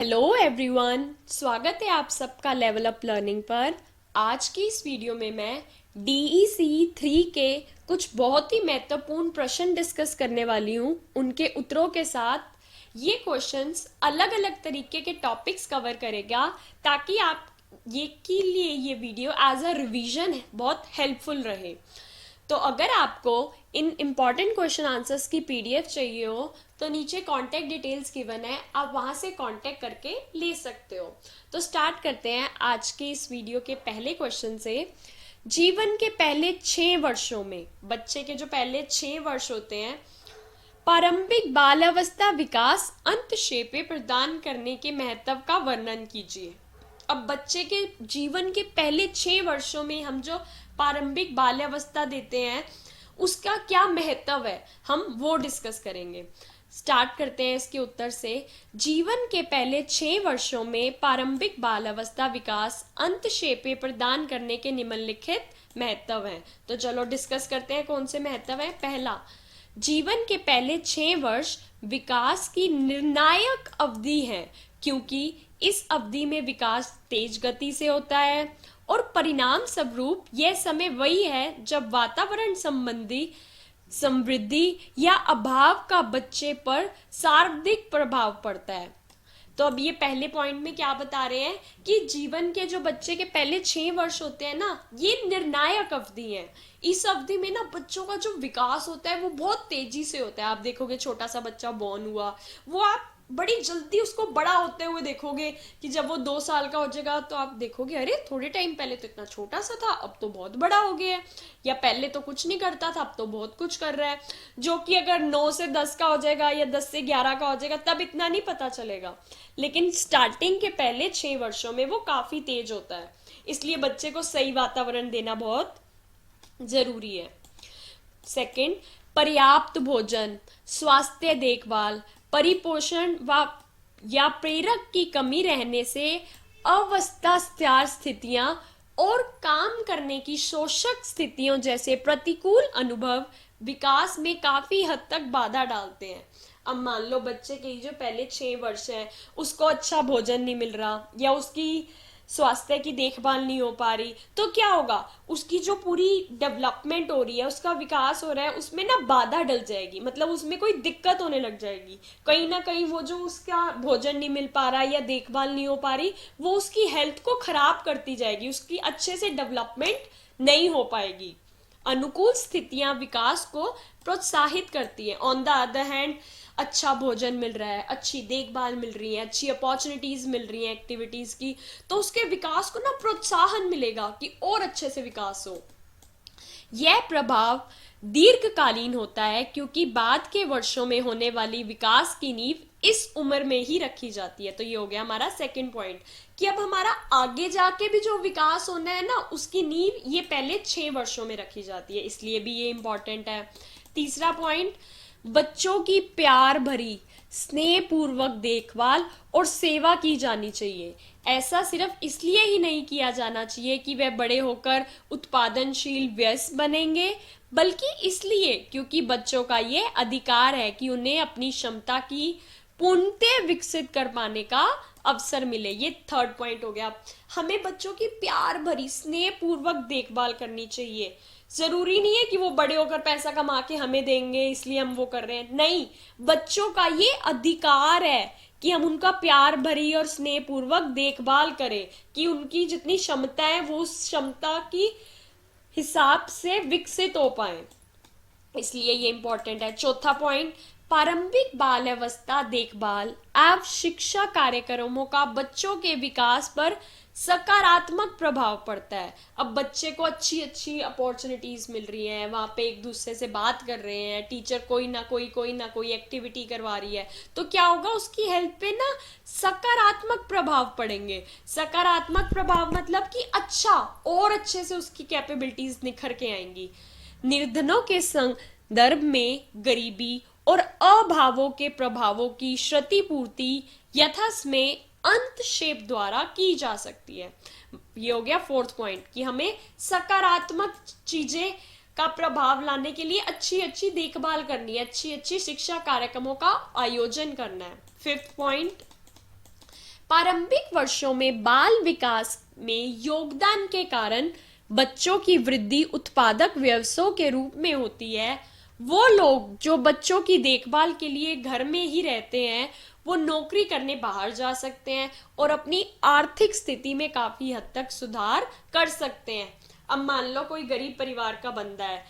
Hello everyone, स्वागत है आप सबका लेवल अप लर्निंग पर। आज की इस वीडियो में मैं DEC 3 के कुछ बहुत ही महत्वपूर्ण प्रश्न डिस्कस करने वाली हूँ। उनके उत्तरों के साथ ये क्वेश्चंस अलग अलग तरीके के टॉपिक्स कवर करेगा ताकि आप ये वीडियो एज अ रिवीजन बहुत हेल्पफुल रहे। तो अगर आपको इन इम्पॉर्टेंट क्वेश्चन आंसर्स की PDF चाहिए हो तो नीचे कांटेक्ट डिटेल्स गिवन है, आप वहां से कांटेक्ट करके ले सकते हो। तो स्टार्ट करते हैं आज के इस वीडियो के पहले क्वेश्चन से। जीवन के पहले 6 वर्षों में, बच्चे के जो पहले 6 वर्ष होते हैं, प्रारंभिक बालावस्था विकास अंतक्षेपे प्रदान करने के महत्व का वर्णन कीजिए। अब बच्चे के जीवन के पहले 6 वर्षों में हम जो प्रारंभिक बाल्यावस्था देते हैं उसका क्या महत्व है, हम वो डिस्कस करेंगे। स्टार्ट करते हैं इसके उत्तर से। जीवन के पहले 6 वर्षों में प्रारंभिक बालावस्था विकास अंतक्षेपे प्रदान करने के निम्नलिखित महत्व हैं। तो चलो डिस्कस करते हैं कौन से महत्व है। पहला, जीवन के पहले 6 वर्ष विकास की निर्णायक अवधि है क्योंकि इस अवधि में विकास तेज गति से होता है और परिणाम स्वरूप यह समय वही है जब वातावरण संबंधी समृद्धि या अभाव का बच्चे पर सर्वाधिक प्रभाव पड़ता है। तो अब ये पहले पॉइंट में क्या बता रहे हैं कि जीवन के जो बच्चे के पहले 6 वर्ष होते हैं ना, ये निर्णायक अवधि है। इस अवधि में ना बच्चों का जो विकास होता है वो बहुत तेजी से होता है। आप देखोगे छोटा सा बच्चा बॉर्न हुआ, वो आप बड़ी जल्दी उसको बड़ा होते हुए देखोगे कि जब वो 2 साल का हो जाएगा तो आप देखोगे अरे थोड़े टाइम पहले तो इतना छोटा सा था, अब तो बहुत बड़ा हो गया है, या पहले तो कुछ नहीं करता था अब तो बहुत कुछ कर रहा है। जो कि अगर 9 से 10 का हो जाएगा या 10 से 11 का हो जाएगा तब इतना नहीं पता चलेगा, लेकिन स्टार्टिंग के पहले 6 वर्षों में वो काफी तेज होता है। इसलिए बच्चे को सही वातावरण देना बहुत जरूरी है। सेकंड, पर्याप्त भोजन, स्वास्थ्य देखभाल, परिपोषण व या प्रेरक की कमी रहने से अवस्था स्थितियां और काम करने की शोषक स्थितियों जैसे प्रतिकूल अनुभव विकास में काफी हद तक बाधा डालते हैं। अब मान लो बच्चे के जो पहले 6 वर्ष है उसको अच्छा भोजन नहीं मिल रहा या उसकी स्वास्थ्य की देखभाल नहीं हो पा रही, तो क्या होगा, उसकी जो पूरी डेवलपमेंट हो रही है, उसका विकास हो रहा है, उसमें ना बाधा डल जाएगी, मतलब उसमें कोई दिक्कत होने लग जाएगी। कहीं ना कहीं वो जो उसका भोजन नहीं मिल पा रहा या देखभाल नहीं हो पा रही, वो उसकी हेल्थ को खराब करती जाएगी, उसकी अच्छे से डेवलपमेंट नहीं हो पाएगी। अनुकूल स्थितियां विकास को प्रोत्साहित करती है। ऑन द अदर हैंड अच्छा भोजन मिल रहा है, अच्छी देखभाल मिल रही है, अच्छी अपॉर्चुनिटीज मिल रही हैं एक्टिविटीज की, तो उसके विकास को ना प्रोत्साहन मिलेगा कि और अच्छे से विकास हो। यह प्रभाव दीर्घकालीन होता है क्योंकि बाद के वर्षों में होने वाली विकास की नींव इस उम्र में ही रखी जाती है। तो ये हो गया हमारा सेकंड पॉइंट कि अब हमारा आगे जाके भी जो विकास होना है ना उसकी नींव ये पहले 6 वर्षों में रखी जाती है, इसलिए भी ये इंपॉर्टेंट है। तीसरा पॉइंट, बच्चों की प्यार भरी स्नेहपूर्वक देखभाल और सेवा की जानी चाहिए। ऐसा सिर्फ इसलिए ही नहीं किया जाना चाहिए कि वे बड़े होकर उत्पादनशील वयस्क बनेंगे, बल्कि इसलिए क्योंकि बच्चों का ये अधिकार है कि उन्हें अपनी क्षमता की पूर्णतः विकसित कर पाने का अवसर मिले। ये थर्ड पॉइंट हो गया। हमें बच्चों की प्यार भरी स्नेहपूर्वक देखभाल करनी चाहिए। जरूरी नहीं है कि वो बड़े होकर पैसा कमा के हमें देंगे इसलिए हम वो कर रहे हैं, नहीं, बच्चों का ये अधिकार है कि हम उनका प्यार भरी और स्नेहपूर्वक देखभाल करें कि उनकी जितनी क्षमता है वो उस क्षमता की हिसाब से विकसित हो पाए, इसलिए ये इंपॉर्टेंट है। चौथा पॉइंट, प्रारंभिक बाल्यावस्था देखभाल एवं शिक्षा कार्यक्रमों का बच्चों के विकास पर सकारात्मक प्रभाव पड़ता है। अब बच्चे को अच्छी अच्छी अपॉर्चुनिटीज मिल रही हैं, वहां पे एक दूसरे से बात कर रहे हैं, टीचर कोई ना कोई एक्टिविटी करवा रही है, तो क्या होगा, उसकी हेल्थ पे ना सकारात्मक प्रभाव पड़ेंगे। सकारात्मक प्रभाव मतलब कि अच्छा और अच्छे से उसकी कैपेबिलिटीज निखर के आएंगी। निर्धनों के संदर्भ में गरीबी और अभावों के प्रभावों की क्षतिपूर्ति यथासमय अंतक्षेप द्वारा की जा सकती है। ये हो गया फोर्थ पॉइंट कि हमें सकारात्मक चीजें का प्रभाव लाने के लिए अच्छी अच्छी देखभाल करनी है, अच्छी अच्छी शिक्षा कार्यक्रमों का आयोजन करना है। फिफ्थ पॉइंट, प्रारंभिक वर्षों में बाल विकास में योगदान के कारण बच्चों की वृद्धि उत्पादक व्यवसायों के रूप में होती है। वो लोग जो बच्चों की देखभाल के लिए घर में ही रहते हैं वो नौकरी करने बाहर जा सकते हैं और अपनी आर्थिक स्थिति में काफी हद तक सुधार कर सकते हैं। अब मान लो कोई गरीब परिवार का बंदा है,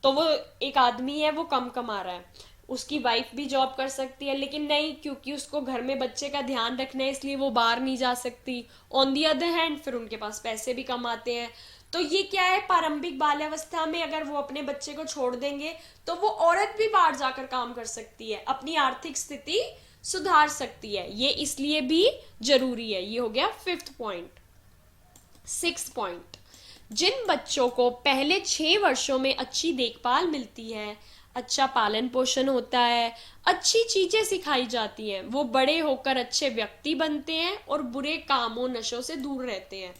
तो वो एक आदमी है, वो कम कमा रहा है, उसकी वाइफ भी जॉब कर सकती है, लेकिन नहीं, क्योंकि उसको घर में बच्चे का ध्यान रखना है इसलिए वो बाहर नहीं जा सकती। ऑन दी अदर हैंड फिर उनके पास पैसे भी कम आते हैं। तो ये क्या है, प्रारंभिक बाल्यावस्था में अगर वो अपने बच्चे को छोड़ देंगे तो वो औरत भी बाहर जाकर काम कर सकती है, अपनी आर्थिक स्थिति सुधार सकती है। ये इसलिए भी जरूरी है। ये हो गया 5th पॉइंट। 6th पॉइंट, जिन बच्चों को पहले 6 वर्षों में अच्छी देखभाल मिलती है, अच्छा पालन पोषण होता है, अच्छी चीजें सिखाई जाती हैं, वो बड़े होकर अच्छे व्यक्ति बनते हैं और बुरे कामों नशों से दूर रहते हैं।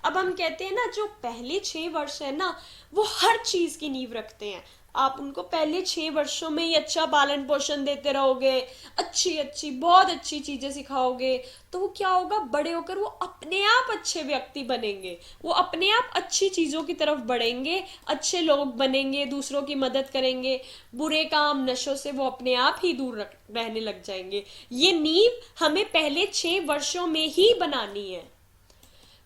अब हम कहते हैं ना, जो पहले 6 वर्ष है ना, वो हर चीज की नींव रखते हैं। आप उनको पहले 6 वर्षों में ही अच्छा पालन पोषण देते रहोगे, अच्छी बहुत अच्छी चीजें सिखाओगे, तो वो क्या होगा, बड़े होकर वो अपने आप अच्छे व्यक्ति बनेंगे, वो अपने आप अच्छी चीजों की तरफ बढ़ेंगे, अच्छे लोग बनेंगे, दूसरों की मदद करेंगे, बुरे काम नशों से वो अपने आप ही दूर रहने लग जाएंगे। ये नींव हमें पहले 6 वर्षों में ही बनानी है।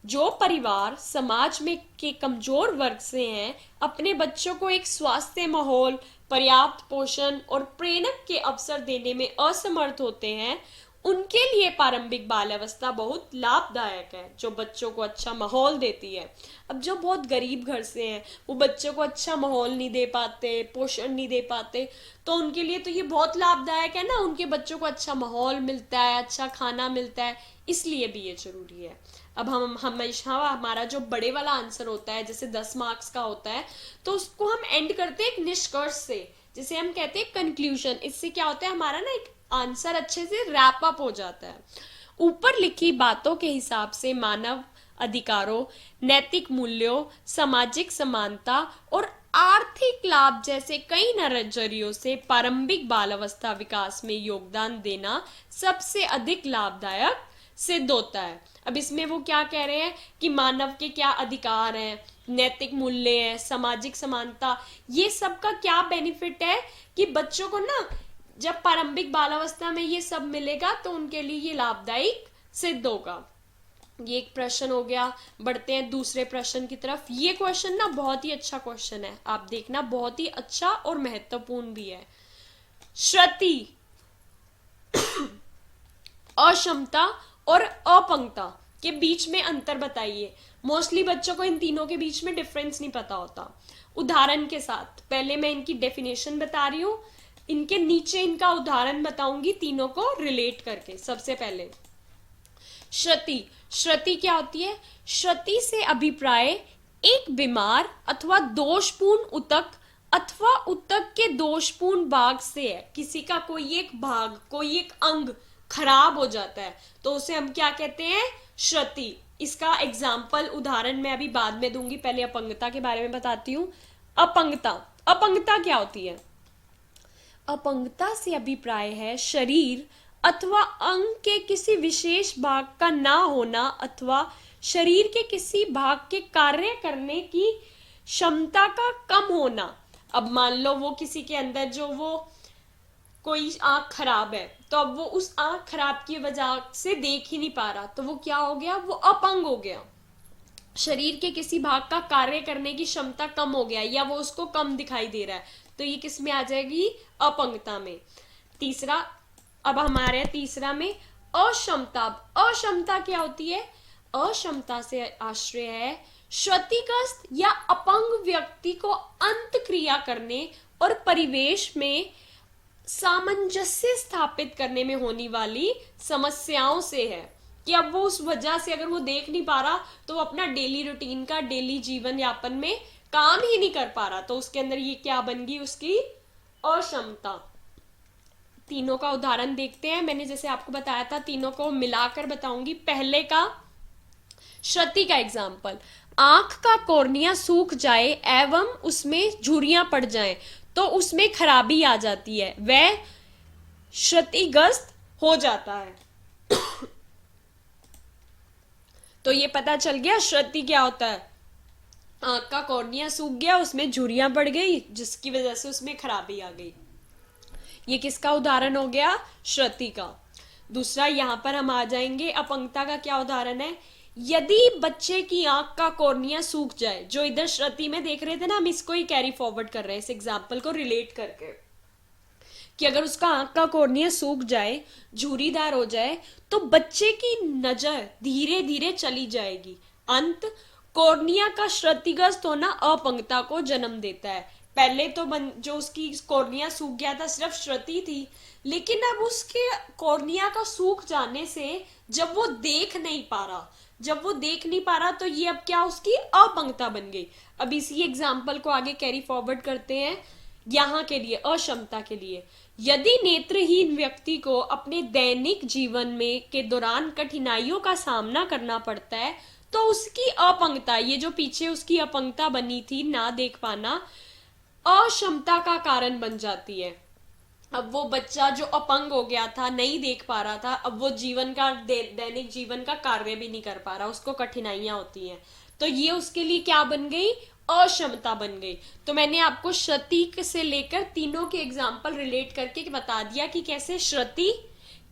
जो परिवार समाज में के कमजोर वर्ग से हैं, अपने बच्चों को एक स्वास्थ्य माहौल, पर्याप्त पोषण और प्रेरक के अवसर देने में असमर्थ होते हैं, उनके लिए प्रारंभिक बाल्यावस्था बहुत लाभदायक है, जो बच्चों को अच्छा माहौल देती है। अब जो बहुत गरीब घर से हैं, वो बच्चों को अच्छा माहौल नहीं दे पाते, पोषण नहीं दे पाते, तो उनके लिए तो ये बहुत लाभदायक है ना, उनके बच्चों को अच्छा माहौल मिलता है, अच्छा खाना मिलता है, इसलिए भी ये जरूरी है। अब हम हमेशा हमारा जो बड़े वाला आंसर होता है, जैसे 10 मार्क्स का होता है, तो उसको हम एंड करते हैं एक निष्कर्ष से, जिसे हम कहते हैं कंक्लूजन। इससे क्या होता है, हमारा ना एक आंसर अच्छे से रैप अप हो जाता है। ऊपर लिखी बातों के हिसाब से मानव अधिकारों, नैतिक मूल्यों, सामाजिक समानता और आर्थिक लाभ जैसे कई नजरियों से प्रारंभिक बालावस्था विकास में योगदान देना सबसे अधिक लाभदायक सिद्ध होता है। अब इसमें वो क्या कह रहे हैं कि मानव के क्या अधिकार हैं, नैतिक मूल्य हैं, सामाजिक समानता, ये सब का क्या बेनिफिट है कि बच्चों को ना जब प्रारंभिक बालावस्था में ये सब मिलेगा तो उनके लिए ये लाभदायक सिद्ध होगा। ये एक प्रश्न हो गया। बढ़ते हैं दूसरे प्रश्न की तरफ। ये क्वेश्चन ना बहुत ही अच्छा क्वेश्चन है, आप देखना, बहुत ही अच्छा और महत्वपूर्ण भी है। श्रुति, अक्षमता और अपंगता के बीच में अंतर बताइए। मोस्टली बच्चों को इन तीनों के बीच में डिफरेंस नहीं पता होता। उदाहरण के साथ पहले मैं इनकी डेफिनेशन बता रही हूं, इनके नीचे इनका उदाहरण बताऊंगी तीनों को रिलेट करके। सबसे पहले श्रुति। श्रुति क्या होती है? श्रुति से अभिप्राय एक बीमार अथवा दोषपूर्ण उतक अथवा उतक के दोषपूर्ण भाग से है। किसी का कोई एक भाग, कोई एक अंग खराब हो जाता है तो उसे हम क्या कहते हैं? श्रुति। इसका एग्जाम्पल उदाहरण मैं अभी बाद में दूंगी, पहले अपंगता के बारे में बताती हूं। अपंगता। अपंगता क्या होती है? अपंगता से अभिप्राय है शरीर अथवा अंग के किसी विशेष भाग का ना होना अथवा शरीर के किसी भाग के कार्य करने की क्षमता का कम होना। अब मान लो वो किसी के अंदर जो वो कोई आंख खराब है, तो अब वो उस आंख खराब की वजह से देख ही नहीं पा रहा, तो वो क्या हो गया? वो अपंग हो गया। शरीर के किसी भाग का कार्य करने की क्षमता कम हो गया या वो उसको कम दिखाई दे रहा है, तो ये किस में आ जाएगी? अपंगता में। तीसरा, अब हमारे तीसरा में अक्षमता। अक्षमता क्या होती है? अक्षमता से आश्रय है क्षतिग्रस्त या अपंग व्यक्ति को अंत क्रिया करने और परिवेश में सामंजस्य स्थापित करने में होने वाली समस्याओं से है कि अब वो उस वजह से अगर वो देख नहीं पा रहा तो वो अपना डेली रूटीन का, डेली जीवन यापन में काम ही नहीं कर पा रहा, तो उसके अंदर ये क्या बन गई? उसकी अक्षमता। तीनों का उदाहरण देखते हैं। मैंने जैसे आपको बताया था, तीनों को मिलाकर बताऊंगी। पहले का श्रुति का एग्जाम्पल, आंख का कॉर्निया सूख जाए एवं उसमें झुर्रियां पड़ जाएं तो उसमें खराबी आ जाती है, वह क्षतिग्रस्त हो जाता है। तो ये पता चल गया श्रुति क्या होता है। आंख का कॉर्निया सूख गया, उसमें झुर्रियां पड़ गई, जिसकी वजह से उसमें खराबी आ गई। ये किसका उदाहरण हो गया? श्रुति का। दूसरा यहां पर हम आ जाएंगे, अपंगता का क्या उदाहरण है? यदि बच्चे की आंख का कॉर्निया सूख जाए, जो इधर श्रुति में देख रहे थे ना, हम इसको ही कैरी फॉरवर्ड कर रहे हैं इस एग्जाम्पल को रिलेट करके, कि अगर उसका आंख का कॉर्निया सूख जाए, झुर्रीदार हो जाए, तो बच्चे की नजर धीरे धीरे चली जाएगी। अंत कॉर्निया का क्षतिग्रस्त होना अपंगता को जन्म देता है। पहले तो जो उसकी कॉर्निया सूख गया था सिर्फ श्रुति थी, लेकिन अब उसके कॉर्निया का सूख जाने से जब वो देख नहीं पा रहा, तो ये अब क्या उसकी अपंगता बन गई। अब इसी एग्जाम्पल को आगे कैरी फॉरवर्ड करते हैं यहाँ के लिए, अक्षमता के लिए। यदि नेत्रहीन व्यक्ति को अपने दैनिक जीवन में के दौरान कठिनाइयों का सामना करना पड़ता है, तो उसकी अपंगता, ये जो पीछे उसकी अपंगता बनी थी, ना देख पाना, अक्षमता का कारण बन जाती है। अब वो बच्चा जो अपंग हो गया था, नहीं देख पा रहा था, अब वो जीवन का दैनिक जीवन का कार्य भी नहीं कर पा रहा, उसको कठिनाइयां होती हैं, तो ये उसके लिए क्या बन गई? अक्षमता बन गई। तो मैंने आपको श्रुति से लेकर तीनों के एग्जाम्पल रिलेट करके बता दिया कि कैसे श्रुति,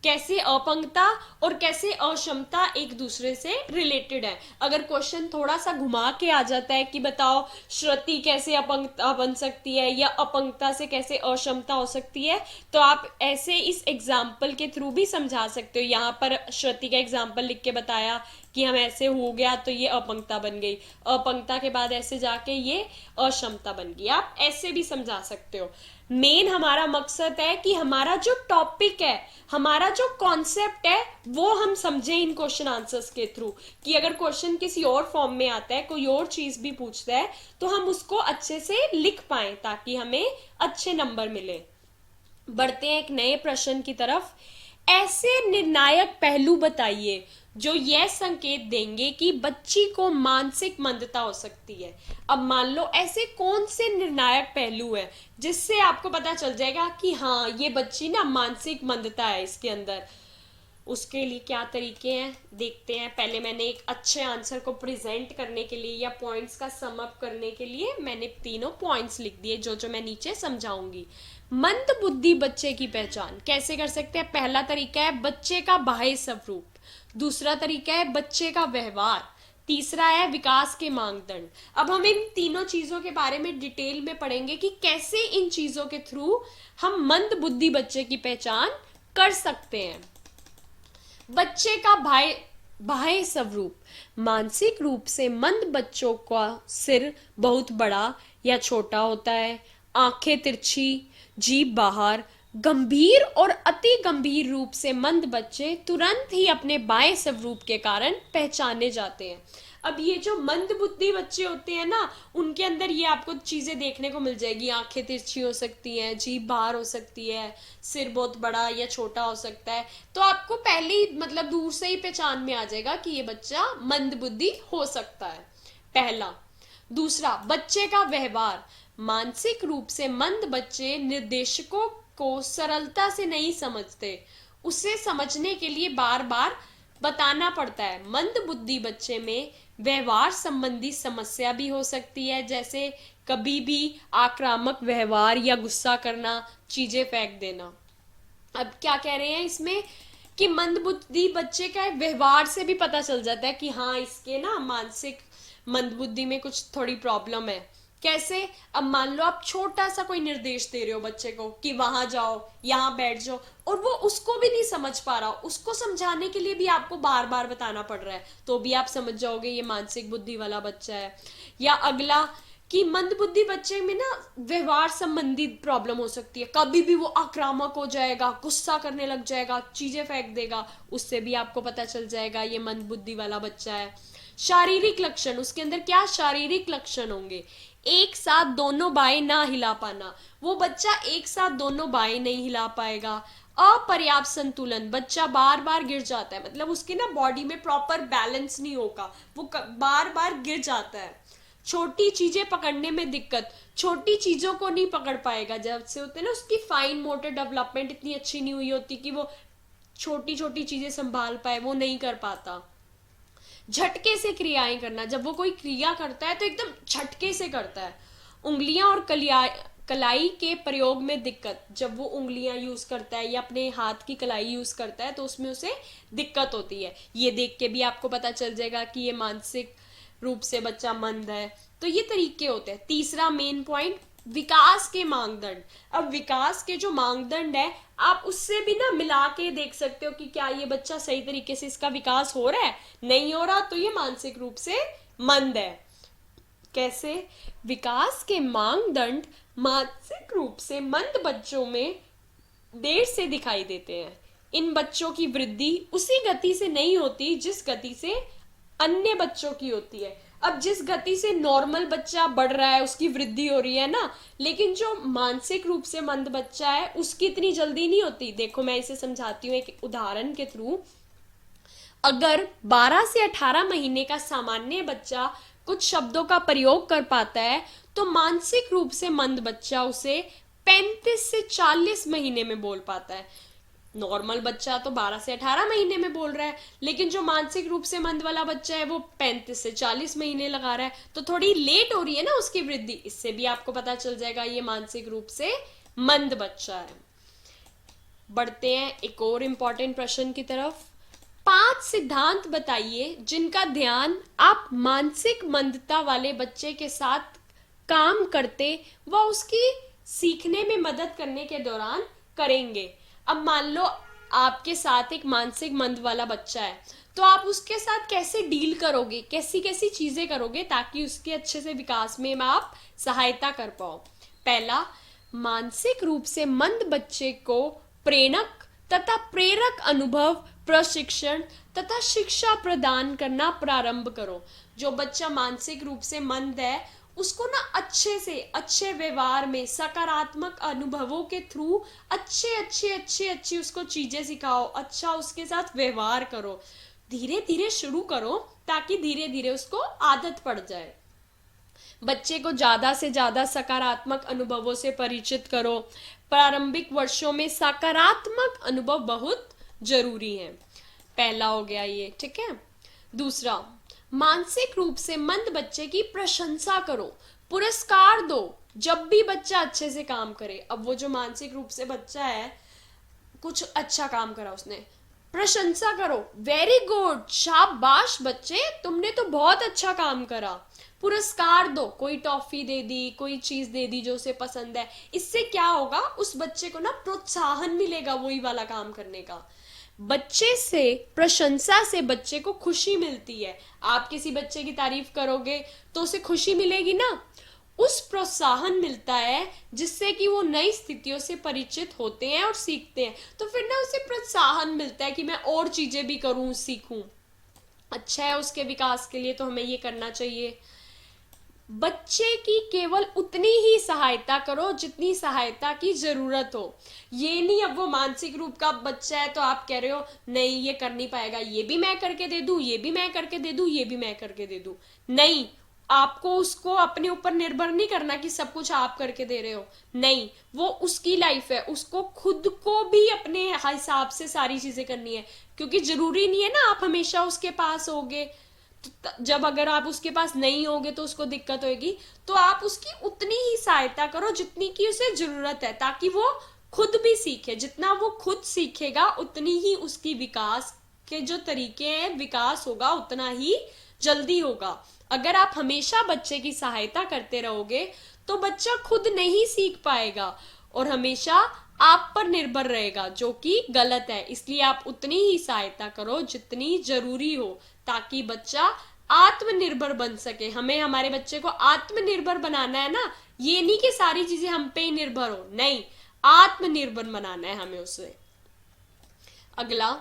कैसे अपंगता और कैसे अक्षमता एक दूसरे से रिलेटेड है। अगर क्वेश्चन थोड़ा सा घुमा के आ जाता है कि बताओ श्रुति कैसे अपंगता बन सकती है या अपंगता से कैसे अक्षमता हो सकती है, तो आप ऐसे इस एग्जाम्पल के थ्रू भी समझा सकते हो। यहाँ पर श्रुति का एग्जाम्पल लिख के बताया कि हम ऐसे हो गया तो ये अपंगता बन गई, अपंगता के बाद ऐसे जाके ये अक्षमता बन गई। आप ऐसे भी समझा सकते हो। मेन हमारा मकसद है कि हमारा जो टॉपिक है, हमारा जो कॉन्सेप्ट है, वो हम समझें इन क्वेश्चन आंसर्स के थ्रू, कि अगर क्वेश्चन किसी और फॉर्म में आता है, कोई और चीज भी पूछता है, तो हम उसको अच्छे से लिख पाए ताकि हमें अच्छे नंबर मिले। बढ़ते हैं एक नए प्रश्न की तरफ। ऐसे निर्णायक पहलू बताइए जो यह संकेत देंगे कि बच्ची को मानसिक मंदता हो सकती है। अब मान लो ऐसे कौन से निर्णायक पहलू है जिससे आपको पता चल जाएगा कि हाँ ये बच्ची ना मानसिक मंदता है इसके अंदर। उसके लिए क्या तरीके हैं देखते हैं। पहले मैंने एक अच्छे आंसर को प्रेजेंट करने के लिए या पॉइंट्स का सम अप करने के लिए मैंने तीनों पॉइंट्स लिख दिए जो मैं नीचे समझाऊंगी। मंद बुद्धि बच्चे की पहचान कैसे कर सकते हैं? पहला तरीका है बच्चे का बाह्य स्वरूप, दूसरा तरीका है बच्चे का व्यवहार, तीसरा है विकास के मानदंड। अब हम इन तीनों चीजों के बारे में डिटेल में पढ़ेंगे कि कैसे इन चीजों के थ्रू हम मंद बुद्धि बच्चे की पहचान कर सकते हैं। बच्चे का बाह्य स्वरूप, मानसिक रूप से मंद बच्चों का सिर बहुत बड़ा या छोटा होता है, आंखें तिरछी, जीभ बाहर। गंभीर और अति गंभीर रूप से मंद बच्चे तुरंत ही अपने बाह्य स्वरूप के कारण पहचाने जाते हैं। अब ये जो मंद बुद्धि बच्चे होते हैं ना, उनके अंदर ये आपको चीजें देखने को मिल जाएगी। आंखें तिरछी हो सकती हैं, जीभ बाहर हो सकती है, सिर बहुत बड़ा या छोटा हो सकता है। तो आपको पहले ही मतलब दूर से ही पहचान में आ जाएगा कि ये बच्चा मंद बुद्धि हो सकता है, पहला। दूसरा, बच्चे का व्यवहार, मानसिक रूप से मंद बच्चे निर्देशकों को सरलता से नहीं समझते, उसे समझने के लिए बार बार बताना पड़ता है। मंद बुद्धि बच्चे में व्यवहार संबंधी समस्या भी हो सकती है, जैसे कभी भी आक्रामक व्यवहार या गुस्सा करना, चीजें फेंक देना। अब क्या कह रहे हैं इसमें कि मंद बुद्धि बच्चे का व्यवहार से भी पता चल जाता है कि हाँ इसके ना मानसिक मंद बुद्धि में कुछ थोड़ी प्रॉब्लम है। कैसे? अब मान लो आप छोटा सा कोई निर्देश दे रहे हो बच्चे को कि वहां जाओ, यहाँ बैठ जाओ, और वो उसको भी नहीं समझ पा रहा, उसको समझाने के लिए भी आपको बार बार बताना पड़ रहा है, तो भी आप समझ जाओगे ये मानसिक बुद्धि वाला बच्चा है। या अगला कि मंद बुद्धि बच्चे में ना व्यवहार संबंधी प्रॉब्लम हो सकती है, कभी भी वो आक्रामक हो जाएगा, गुस्सा करने लग जाएगा, चीजें फेंक देगा, उससे भी आपको पता चल जाएगा ये मंद बुद्धि वाला बच्चा है। शारीरिक लक्षण, उसके अंदर क्या शारीरिक लक्षण होंगे? एक साथ दोनों बाएं ना हिला पाना, वो बच्चा एक साथ दोनों बाएं नहीं हिला पाएगा। अपर्याप्त संतुलन, बच्चा बार बार गिर जाता है, मतलब उसके ना बॉडी में प्रॉपर बैलेंस नहीं होगा, वो बार बार गिर जाता है। छोटी चीजें पकड़ने में दिक्कत, छोटी चीजों को नहीं पकड़ पाएगा, जब से होते हैं ना उसकी फाइन मोटर डेवलपमेंट इतनी अच्छी नहीं हुई होती कि वो छोटी छोटी चीजें संभाल पाए, वो नहीं कर पाता। झटके से क्रियाएं करना, जब वो कोई क्रिया करता है तो एकदम झटके से करता है। उंगलियां और कलाई के प्रयोग में दिक्कत, जब वो उंगलियां यूज करता है या अपने हाथ की कलाई यूज करता है तो उसमें उसे दिक्कत होती है। ये देख के भी आपको पता चल जाएगा कि ये मानसिक रूप से बच्चा मंद है। तो ये तरीके होते हैं। तीसरा मेन पॉइंट, विकास के मानदंड। अब विकास के जो मानदंड है आप उससे भी ना मिला के देख सकते हो कि क्या ये बच्चा सही तरीके से इसका विकास हो रहा है, नहीं हो रहा तो ये मानसिक रूप से मंद है। कैसे? विकास के मानदंड मानसिक रूप से मंद बच्चों में देर से दिखाई देते हैं। इन बच्चों की वृद्धि उसी गति से नहीं होती जिस गति से अन्य बच्चों की होती है। अब जिस गति से नॉर्मल बच्चा बढ़ रहा है उसकी वृद्धि हो रही है ना, लेकिन जो मानसिक रूप से मंद बच्चा है उसकी इतनी जल्दी नहीं होती। देखो मैं इसे समझाती हूँ एक उदाहरण के थ्रू। अगर 12 से 18 महीने का सामान्य बच्चा कुछ शब्दों का प्रयोग कर पाता है तो मानसिक रूप से मंद बच्चा उसे 35 से 40 महीने में बोल पाता है। नॉर्मल बच्चा तो 12 से 18 महीने में बोल रहा है, लेकिन जो मानसिक रूप से मंद वाला बच्चा है वो 35 से 40 महीने लगा रहा है, तो थोड़ी लेट हो रही है ना उसकी वृद्धि। इससे भी आपको पता चल जाएगा ये मानसिक रूप से मंद बच्चा है। बढ़ते हैं एक और इंपॉर्टेंट प्रश्न की तरफ। 5 सिद्धांत बताइए जिनका ध्यान आप मानसिक मंदता वाले बच्चे के साथ काम करते व उसकी सीखने में मदद करने के दौरान करेंगे। अब मान लो आपके साथ एक मानसिक मंद वाला बच्चा है, तो आप उसके साथ कैसे डील करोगे, कैसी कैसी चीजें करोगे ताकि उसके अच्छे से विकास में आप सहायता कर पाओ। पहला, मानसिक रूप से मंद बच्चे को प्रेरक तथा प्रेरक अनुभव, प्रशिक्षण तथा शिक्षा प्रदान करना प्रारंभ करो। जो बच्चा मानसिक रूप से मंद है उसको ना अच्छे से अच्छे व्यवहार में सकारात्मक अनुभवों के थ्रू अच्छी उसको चीजें सिखाओ, अच्छा उसके साथ व्यवहार करो। धीरे धीरे शुरू करो ताकि धीरे धीरे उसको आदत पड़ जाए। बच्चे को ज्यादा से ज्यादा सकारात्मक अनुभवों से परिचित करो। प्रारंभिक वर्षों में सकारात्मक अनुभव बहुत जरूरी है। पहला हो गया ये, ठीक है। दूसरा, मानसिक रूप से मंद बच्चे की प्रशंसा करो, पुरस्कार दो जब भी बच्चा अच्छे से काम करे। अब वो जो मानसिक रूप से बच्चा है, कुछ अच्छा काम करा उसने, प्रशंसा करो, वेरी गुड, शाबाश बच्चे, तुमने तो बहुत अच्छा काम करा। पुरस्कार दो, कोई टॉफी दे दी, कोई चीज दे दी जो उसे पसंद है। इससे क्या होगा, उस बच्चे को ना प्रोत्साहन मिलेगा वही वाला काम करने का। बच्चे से प्रशंसा से बच्चे को खुशी मिलती है। आप किसी बच्चे की तारीफ करोगे तो उसे खुशी मिलेगी ना, उस प्रोत्साहन मिलता है जिससे कि वो नई स्थितियों से परिचित होते हैं और सीखते हैं। तो फिर ना उसे प्रोत्साहन मिलता है कि मैं और चीजें भी करूं, सीखूं, अच्छा है उसके विकास के लिए, तो हमें ये करना चाहिए। बच्चे की केवल उतनी ही सहायता करो जितनी सहायता की जरूरत हो। ये नहीं अब वो मानसिक रूप का बच्चा है तो आप कह रहे हो नहीं ये कर नहीं पाएगा, ये भी मैं करके दे दूं, ये भी मैं करके दे दूं, ये भी मैं करके दे दूं। नहीं, आपको उसको अपने ऊपर निर्भर नहीं करना कि सब कुछ आप करके दे रहे हो। नहीं, वो उसकी लाइफ है, उसको खुद को भी अपने हिसाब से सारी चीजें करनी है। क्योंकि जरूरी नहीं है ना आप हमेशा उसके पास होगे, जब अगर आप उसके पास नहीं होगे तो उसको दिक्कत होगी। तो आप उसकी उतनी ही सहायता करो जितनी की उसे जरूरत है, ताकि वो खुद भी सीखे। जितना वो खुद सीखेगा उतनी ही उसकी विकास के जो तरीके हैं, विकास होगा उतना ही जल्दी होगा। अगर आप हमेशा बच्चे की सहायता करते रहोगे तो बच्चा खुद नहीं सीख पाएगा और हमेशा आप पर निर्भर रहेगा, जो कि गलत है। इसलिए आप उतनी ही सहायता करो जितनी जरूरी हो, ताकि बच्चा आत्मनिर्भर बन सके। हमें हमारे बच्चे को आत्मनिर्भर बनाना है ना, ये नहीं कि सारी चीजें हम पे ही निर्भर हो, नहीं, आत्मनिर्भर बनाना है हमें उसे। अगला,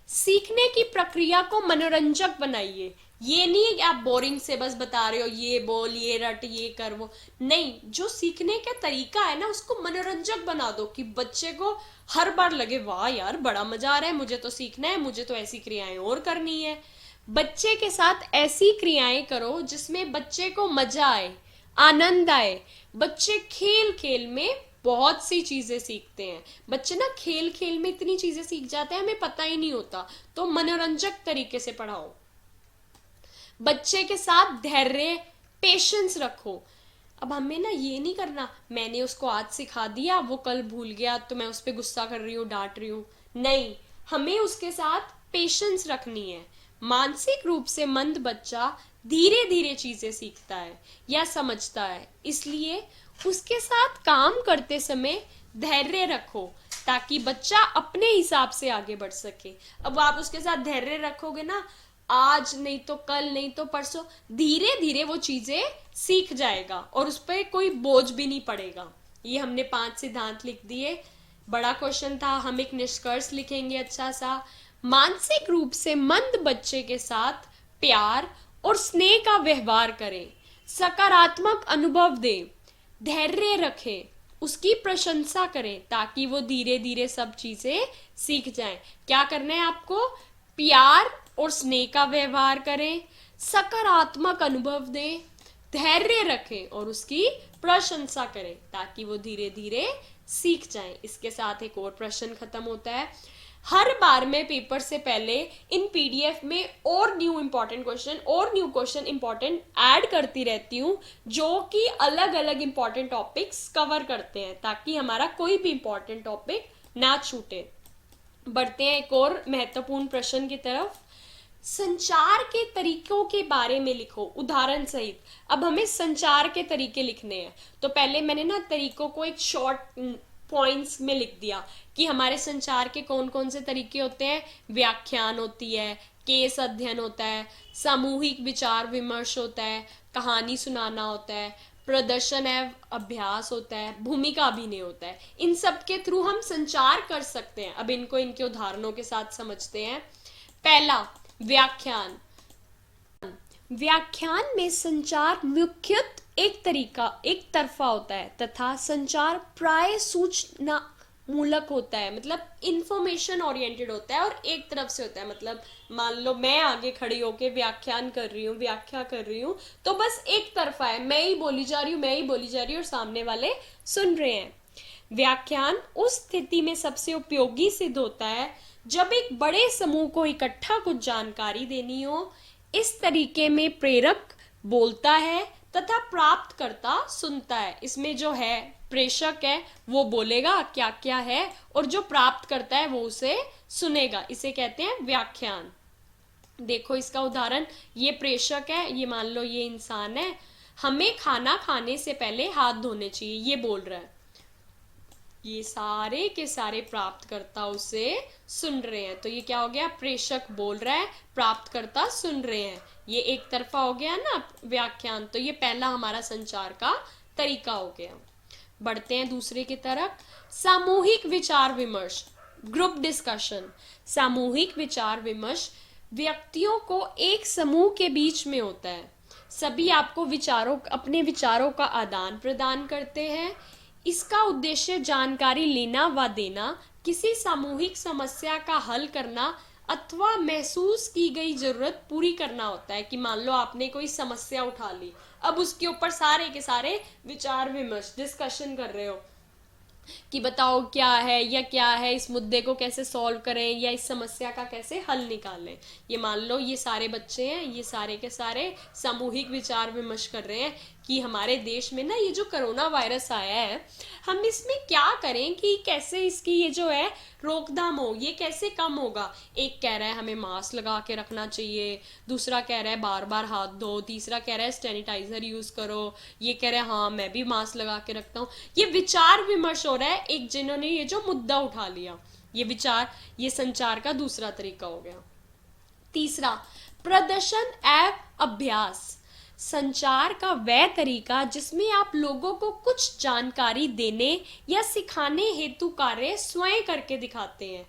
सीखने की प्रक्रिया को मनोरंजक बनाइए। ये नहीं है कि आप बोरिंग से बस बता रहे हो ये बोल, ये रट, ये कर, वो नहीं। जो सीखने का तरीका है ना उसको मनोरंजक बना दो कि बच्चे को हर बार लगे वाह यार बड़ा मजा आ रहा है, मुझे तो सीखना है, मुझे तो ऐसी क्रियाएं और करनी है। बच्चे के साथ ऐसी क्रियाएं करो जिसमें बच्चे को मजा आए, आनंद आए। बच्चे खेल खेल में बहुत सी चीजें सीखते हैं। बच्चे ना खेल खेल में इतनी चीजें सीख जाते हैं हमें पता ही नहीं होता। तो मनोरंजक तरीके से पढ़ाओ। बच्चे के साथ धैर्य, पेशेंस रखो। अब हमें ना ये नहीं करना, मैंने उसको आज सिखा दिया, वो कल भूल गया तो मैं उस पर गुस्सा कर रही हूँ, डांट रही हूँ। नहीं, हमें उसके साथ पेशेंस रखनी है। मानसिक रूप से मंद बच्चा धीरे धीरे चीजें सीखता है या समझता है, इसलिए उसके साथ काम करते समय धैर्य रखो ताकि बच्चा अपने हिसाब से आगे बढ़ सके। अब आप उसके साथ धैर्य रखोगे ना, आज नहीं तो कल, नहीं तो परसों, धीरे धीरे वो चीजें सीख जाएगा और उस पर कोई बोझ भी नहीं पड़ेगा। ये हमने 5 सिद्धांत लिख दिए। बड़ा क्वेश्चन था, हम एक निष्कर्ष लिखेंगे अच्छा सा। मानसिक रूप से मंद बच्चे के साथ प्यार और स्नेह का व्यवहार करें, सकारात्मक अनुभव दें, धैर्य रखें, उसकी प्रशंसा करें ताकि वो धीरे धीरे सब चीजें सीख जाएं। क्या करना है आपको? प्यार और स्नेह का व्यवहार करें, सकारात्मक अनुभव दें, धैर्य रखें और उसकी प्रशंसा करें ताकि वो धीरे धीरे सीख जाएं। इसके साथ एक और प्रश्न खत्म होता है। हर बार मैं पेपर से पहले इन पीडीएफ में और न्यू क्वेश्चन इंपॉर्टेंट ऐड करती रहती हूँ, जो कि अलग अलग इंपॉर्टेंट टॉपिक्स कवर करते हैं ताकि हमारा कोई भी इंपॉर्टेंट टॉपिक ना छूटे। बढ़ते हैं एक और महत्वपूर्ण प्रश्न की तरफ। संचार के तरीकों के बारे में लिखो उदाहरण सहित। अब हमें संचार के तरीके लिखने हैं, तो पहले मैंने ना तरीकों को एक शॉर्ट पॉइंट्स में लिख दिया कि हमारे संचार के कौन कौन से तरीके होते हैं। व्याख्यान होती है, केस अध्ययन होता है, सामूहिक विचार विमर्श होता है, कहानी सुनाना होता है, प्रदर्शन एवं अभ्यास होता है, भूमिका अभिनय होता है। इन सब के थ्रू हम संचार कर सकते हैं। अब इनको इनके उदाहरणों के साथ समझते हैं। पहला, व्याख्यान। व्याख्यान में संचार मुख्यतः एक तरफा होता है तथा संचार प्राय सूचना मूलक होता है, मतलब इंफॉर्मेशन ओरिएंटेड होता है और एक तरफ से होता है। मतलब मान लो मैं आगे खड़ी होके व्याख्यान कर रही हूँ, व्याख्या कर रही हूँ, तो बस एक तरफा है, मैं ही बोली जा रही हूँ और सामने वाले सुन रहे हैं। व्याख्यान उस स्थिति में सबसे उपयोगी सिद्ध होता है जब एक बड़े समूह को इकट्ठा कुछ जानकारी देनी हो। इस तरीके में प्रेरक बोलता है तथा प्राप्तकर्ता सुनता है। इसमें जो है प्रेषक है वो बोलेगा क्या क्या है और जो प्राप्त करता है वो उसे सुनेगा। इसे कहते हैं व्याख्यान। देखो इसका उदाहरण, ये प्रेषक है, ये मान लो ये इंसान है, हमें खाना खाने से पहले हाथ धोने चाहिए, ये बोल रहा है। ये सारे के सारे प्राप्तकर्ता उसे सुन रहे हैं, तो ये क्या हो गया? प्रेषक बोल रहा है, प्राप्तकर्ता सुन रहे हैं। ये एक तरफा हो गया ना व्याख्यान, तो ये पहला हमारा संचार का तरीका हो गया। बढ़ते हैं दूसरे की तरफ। सामूहिक विचार विमर्श, ग्रुप डिस्कशन। सामूहिक विचार विमर्श व्यक्तियों को एक समूह के बीच में होता है। सभी आपको अपने विचारों का आदान प्रदान करते हैं। इसका उद्देश्य जानकारी लेना व देना, किसी सामूहिक समस्या का हल करना अथवा महसूस की गई जरूरत पूरी करना होता है। कि मान लो आपने कोई समस्या उठा ली, अब उसके ऊपर सारे के सारे विचार विमर्श डिस्कशन कर रहे हो कि बताओ क्या है या क्या है, इस मुद्दे को कैसे सॉल्व करें या इस समस्या का कैसे हल निकालें। ये मान लो ये सारे बच्चे हैं, ये सारे के सारे सामूहिक विचार विमर्श कर रहे हैं कि हमारे देश में ना ये जो कोरोना वायरस आया है, हम इसमें क्या करें कि कैसे इसकी ये जो है रोकथाम हो, ये कैसे कम होगा। एक कह रहा है हमें मास्क लगा के रखना चाहिए, दूसरा कह रहा है बार बार हाथ धो, तीसरा कह रहा है सैनिटाइजर यूज करो, ये कह रहा है हाँ मैं भी मास्क लगा के रखता हूँ। ये विचार विमर्श हो रहा है एक जिन्होंने ये जो मुद्दा उठा लिया। ये संचार का दूसरा तरीका हो गया। तीसरा, प्रदर्शन एवं अभ्यास। संचार का वह तरीका जिसमें आप लोगों को कुछ जानकारी देने या सिखाने हेतु कार्य स्वयं करके दिखाते हैं,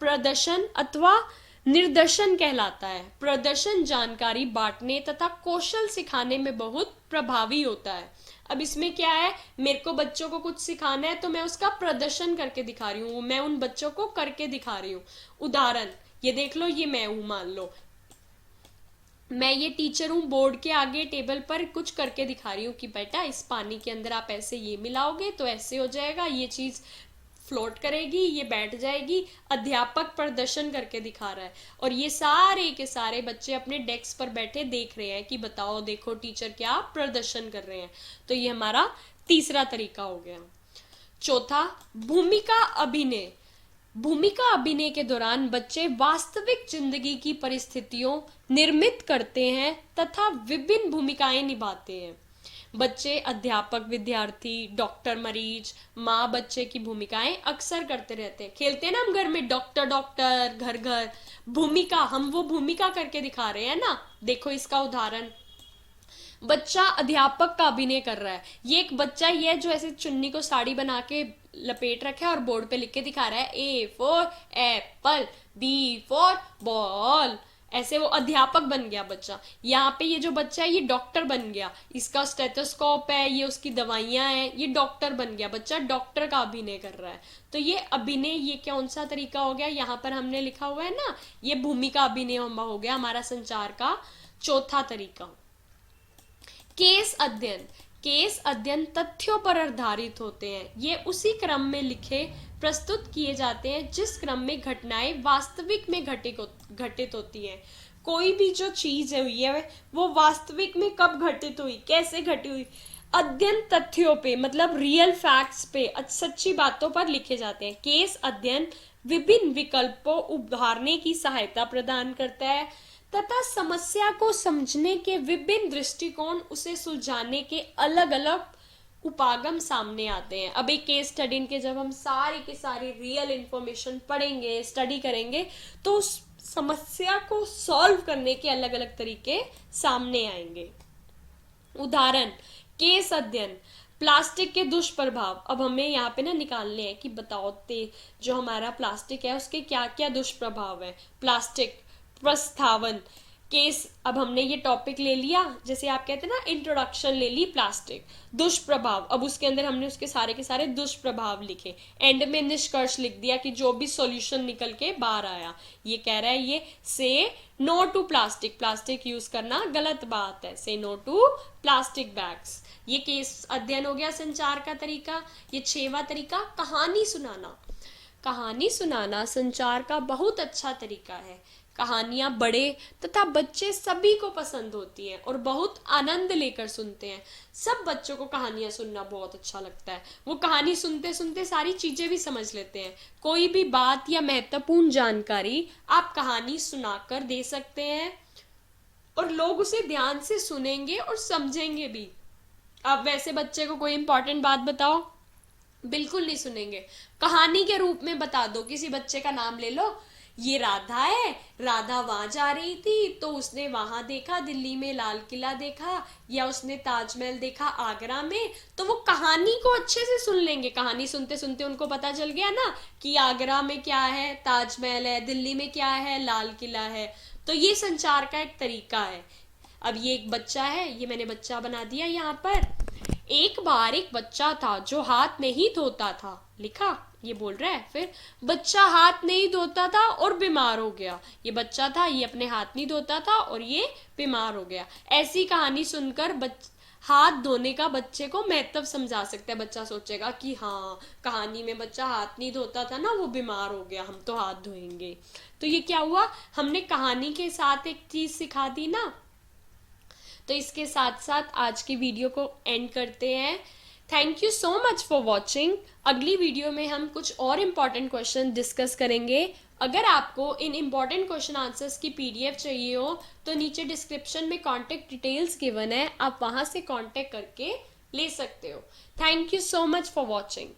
प्रदर्शन अथवा निर्देशन कहलाता है। प्रदर्शन जानकारी बांटने तथा कौशल सिखाने में बहुत प्रभावी होता है। अब इसमें क्या है, मेरे को बच्चों को कुछ सिखाना है तो मैं उसका प्रदर्शन करके दिखा रही हूँ, मैं उन बच्चों को करके दिखा रही हूँ। उदाहरण, ये देख लो, ये मैं हूं, मान लो मैं ये टीचर हूँ, बोर्ड के आगे टेबल पर कुछ करके दिखा रही हूँ कि बेटा इस पानी के अंदर आप ऐसे ये मिलाओगे तो ऐसे हो जाएगा, ये चीज फ्लोट करेगी, ये बैठ जाएगी, अध्यापक प्रदर्शन करके दिखा रहा है और ये सारे के सारे बच्चे अपने डेस्क पर बैठे देख रहे हैं कि बताओ देखो टीचर क्या प्रदर्शन कर रहे हैं। तो ये हमारा तीसरा तरीका हो गया। चौथा, भूमिका अभिनय। भूमिका अभिनय के दौरान बच्चे वास्तविक जिंदगी की परिस्थितियों निर्मित करते हैं तथा विभिन्न भूमिकाएं निभाते हैं। बच्चे अध्यापक, विद्यार्थी, डॉक्टर, मरीज, माँ, बच्चे की भूमिकाएं अक्सर करते रहते हैं। खेलते हैं ना हम घर में डॉक्टर डॉक्टर, घर घर, भूमिका, हम वो भूमिका करके दिखा रहे हैं ना। देखो इसका उदाहरण, बच्चा अध्यापक का अभिनय कर रहा है। ये एक बच्चा ही है जो ऐसे चुन्नी को साड़ी बना के लपेट रखा है और बोर्ड पे लिख के दिखा रहा है A for apple, B for ball. ऐसे वो अध्यापक बन गया बच्चा। यहाँ पे ये जो बच्चा है ये डॉक्टर बन गया, इसका स्टेथोस्कोप है, ये उसकी दवाइयां हैं, ये डॉक्टर बन गया, बच्चा डॉक्टर का अभिनय कर रहा है। तो ये अभिनय, ये कौन सा तरीका हो गया, यहाँ पर हमने लिखा हुआ है ना, ये भूमिका अभिनय हो गया हमारा संचार का चौथा तरीका। केस अध्ययन। केस अध्ययन तथ्यों पर आधारित होते हैं। ये उसी क्रम में लिखे प्रस्तुत किए जाते हैं जिस क्रम में घटनाएं वास्तविक में घटित होती हैं। कोई भी जो चीज हुई है वो वास्तविक में कब घटित हुई, कैसे घटी हुई, अध्ययन तथ्यों पे, मतलब रियल फैक्ट्स पे, सच्ची बातों पर लिखे जाते हैं। केस अध्ययन विभिन्न विकल्पों उभारने की सहायता प्रदान करता है तथा समस्या को समझने के विभिन्न दृष्टिकोण, उसे सुलझाने के अलग अलग उपागम सामने आते हैं। अब एक केस स्टडी के जब हम सारी की सारी रियल इंफॉर्मेशन पढ़ेंगे, स्टडी करेंगे, तो उस समस्या को सॉल्व करने के अलग अलग तरीके सामने आएंगे। उदाहरण, केस अध्ययन, प्लास्टिक के दुष्प्रभाव। अब हमें यहाँ पे ना निकालने हैं कि बताओ जो हमारा प्लास्टिक है उसके क्या क्या दुष्प्रभाव है। प्लास्टिक, प्रस्तावन, केस, अब हमने ये टॉपिक ले लिया, जैसे आप कहते हैं ना इंट्रोडक्शन ले ली, प्लास्टिक, दुष्प्रभाव, अब उसके अंदर हमने उसके सारे के सारे दुष्प्रभाव लिखे, एंड में निष्कर्ष लिख दिया कि जो भी सॉल्यूशन निकल के बाहर आया। ये कह रहा है ये say no to plastic, plastic use करना गलत बात है, say no to plastic bags. ये केस अध्ययन हो गया संचार का तरीका। ये छठवां तरीका, कहानी सुनाना। कहानी सुनाना संचार का बहुत अच्छा तरीका है। कहानियां बड़े तथा बच्चे सभी को पसंद होती हैं और बहुत आनंद लेकर सुनते हैं। सब बच्चों को कहानियां सुनना बहुत अच्छा लगता है। वो कहानी सुनते सुनते सारी चीजें भी समझ लेते हैं। कोई भी बात या महत्वपूर्ण जानकारी आप कहानी सुनाकर दे सकते हैं और लोग उसे ध्यान से सुनेंगे और समझेंगे भी। अब वैसे बच्चे को कोई इंपॉर्टेंट बात बताओ, बिल्कुल नहीं सुनेंगे। कहानी के रूप में बता दो, किसी बच्चे का नाम ले लो, ये राधा है, राधा वहां जा रही थी तो उसने वहां देखा, दिल्ली में लाल किला देखा, या उसने ताजमहल देखा आगरा में, तो वो कहानी को अच्छे से सुन लेंगे। कहानी सुनते सुनते उनको पता चल गया ना कि आगरा में क्या है, ताजमहल है, दिल्ली में क्या है, लाल किला है। तो ये संचार का एक तरीका है। अब ये एक बच्चा है, ये मैंने बच्चा बना दिया यहाँ पर। एक बार एक बच्चा था जो हाथ नहीं धोता था, लिखा, ये बोल रहा है। फिर बच्चा हाथ नहीं धोता था और बीमार हो गया। ये बच्चा था, ये अपने हाथ नहीं धोता था और ये बीमार हो गया। ऐसी कहानी सुनकर हाथ धोने का बच्चे को महत्व समझा सकते हैं। बच्चा सोचेगा कि हाँ, कहानी में बच्चा हाथ नहीं धोता था ना, वो बीमार हो गया, हम तो हाथ धोएंगे। तो ये क्या हुआ, हमने कहानी के साथ एक चीज सिखा दी ना। तो इसके साथ साथ आज की वीडियो को एंड करते हैं। Thank you so much for watching. अगली वीडियो में हम कुछ और इम्पॉर्टेंट क्वेश्चन डिस्कस करेंगे। अगर आपको इन इम्पॉर्टेंट क्वेश्चन आंसर्स की PDF चाहिए हो तो नीचे डिस्क्रिप्शन में कॉन्टेक्ट डिटेल्स गिवन है, आप वहां से कॉन्टेक्ट करके ले सकते हो। Thank you so much for watching.